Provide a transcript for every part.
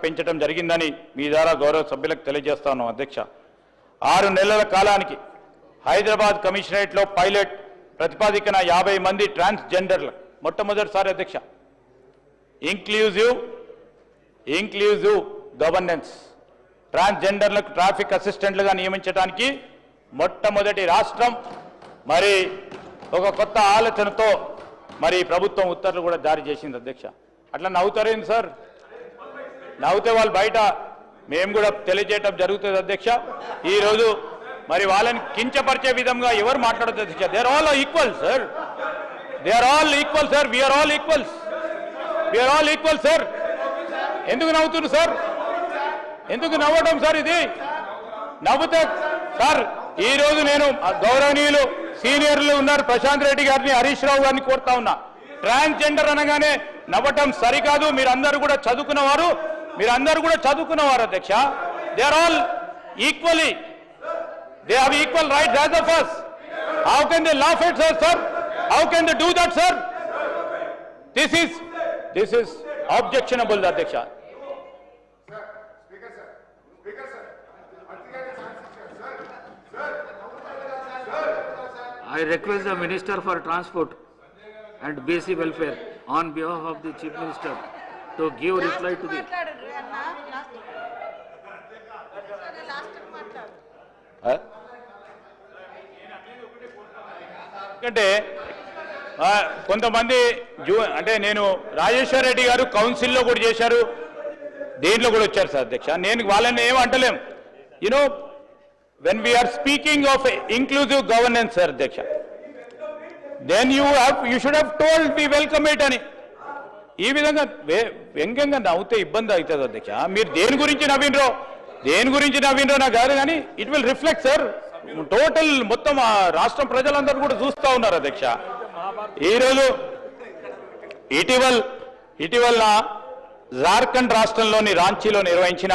పెంచడం జరిగిందని మీ ద్వారా గౌరవ సభ్యులకు తెలియజేస్తాను అధ్యక్ష. 6 నెలల కాలానికి హైదరాబాద్ కమిషనరేట్లో పైలట్ ప్రతిపాదికన 50 మంది ట్రాన్స్జెండర్లు మొట్టమొదటిసారి అధ్యక్ష ఇంక్లూజివ్ గవర్నెన్స్ ట్రాన్స్జెండర్లకు ట్రాఫిక్ అసిస్టెంట్లుగా నియమించడానికి మొట్టమొదటి రాష్ట్రం. మరి ఒక కొత్త ఆలోచనతో మరి ప్రభుత్వం ఉత్తర్వులు కూడా జారీ చేసింది అధ్యక్ష. అట్లా నవ్వుతారేంది సార్? నవ్వుతే వాళ్ళు బయట మేము కూడా తెలియజేయడం జరుగుతుంది అధ్యక్ష. ఈరోజు మరి వాళ్ళని కించపరిచే విధంగా ఎవరు మాట్లాడదు అధ్యక్ష. They are all equal sir, they are all equal sir, we are all equals, we are all equal sir. ఎందుకు నవ్వుతున్నారు సార్? ఎందుకు నవ్వడం సార్? ఇది నవ్వుతే సార్ ఈరోజు నేను గౌరవనీయులు సీనియర్లు ఉన్నారు ప్రశాంత్ రెడ్డి గారిని, హరీష్ రావు గారిని కోరుతా ఉన్నా. ట్రాన్స్జెండర్ అనగానే నవ్వటం సరికాదు. మీరందరూ కూడా చదువుకున్నవారు అధ్యక్ష. They are all equally, they have equal rights as of us. How can they laugh at us, sir? How can they do that, sir? This is objectionable, అధ్యక్ష. I request the Minister for Transport and Basic Welfare on behalf of the Chief Minister to give reply to the... ఎందుకంటే కొంతమంది అంటే నేను రాజేశ్వర్ రెడ్డి గారు కౌన్సిల్లో కూడా చేశారు, దేంట్లో కూడా వచ్చారు సార్ అధ్యక్ష. నేను వాళ్ళని ఏం అంటలేం. You know when we are speaking of inclusive governance sir అధ్యక్ష, then you should have told we welcome it అని. ఈ విధంగా వ్యంగ్యంగా నవ్వుతే ఇబ్బంది అవుతుంది అధ్యక్ష. మీరు దేని గురించి నవ్వినరో నాకు కాదు, కానీ it will reflect sir total మొత్తం రాష్ట్రం ప్రజలందరూ కూడా చూస్తూ ఉన్నారు అధ్యక్ష. ఈరోజు ఇటీవల జార్ఖండ్ రాష్ట్రంలోని రాంచీలో నిర్వహించిన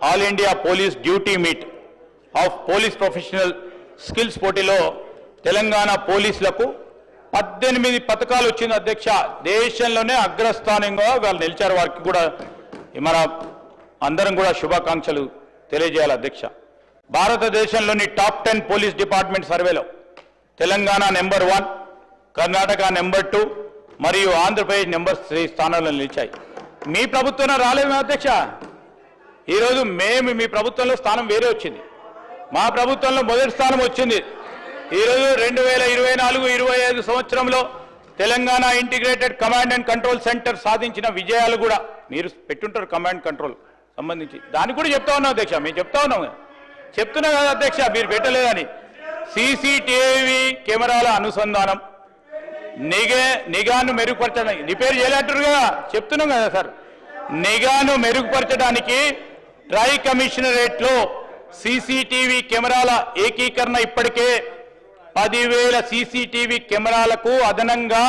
all India police duty meet of police professional skills పోటీలో తెలంగాణ పోలీసులకు 18 పథకాలు వచ్చింది అధ్యక్ష. దేశంలోనే అగ్రస్థానంగా వాళ్ళు నిలిచారు. వారికి కూడా మన అందరం కూడా శుభాకాంక్షలు తెలియజేయాలి అధ్యక్ష. భారతదేశంలోని టాప్ 10 పోలీస్ డిపార్ట్మెంట్ సర్వేలో తెలంగాణ నెంబర్ 1, కర్ణాటక నెంబర్ 2 మరియు ఆంధ్రప్రదేశ్ నెంబర్ 3 స్థానాల్లో నిలిచాయి. మీ ప్రభుత్వంలో రాలేదు అధ్యక్ష. ఈరోజు మీ ప్రభుత్వంలో స్థానం వేరే వచ్చింది, మా ప్రభుత్వంలో మొదటి స్థానం వచ్చింది. ఈరోజు 2024-25 సంవత్సరంలో Telangana integrated command and control centre సాధించిన విజయాలు కూడా మీరు పెట్టుంటారు. కమాండ్ కంట్రోల్ సంబంధించి దానికి కూడా చెప్తా ఉన్నాం అధ్యక్ష. మేము చెప్తున్నా కదా అధ్యక్ష, మీరు పెట్టలేదని. సీసీటీవీ కెమెరాల అనుసంధానం, నిఘాను మెరుగుపరచడానికి, రిపేర్ చేయలేంటారు కదా, చెప్తున్నాం కదా సార్. నిఘాను మెరుగుపరచడానికి ట్రై కమిషనరేట్లో సీసీటీవీ కెమెరాల ఏకీకరణ ఇప్పటికే 10,000 సీసీటీవీ కెమెరాలకు అదనంగా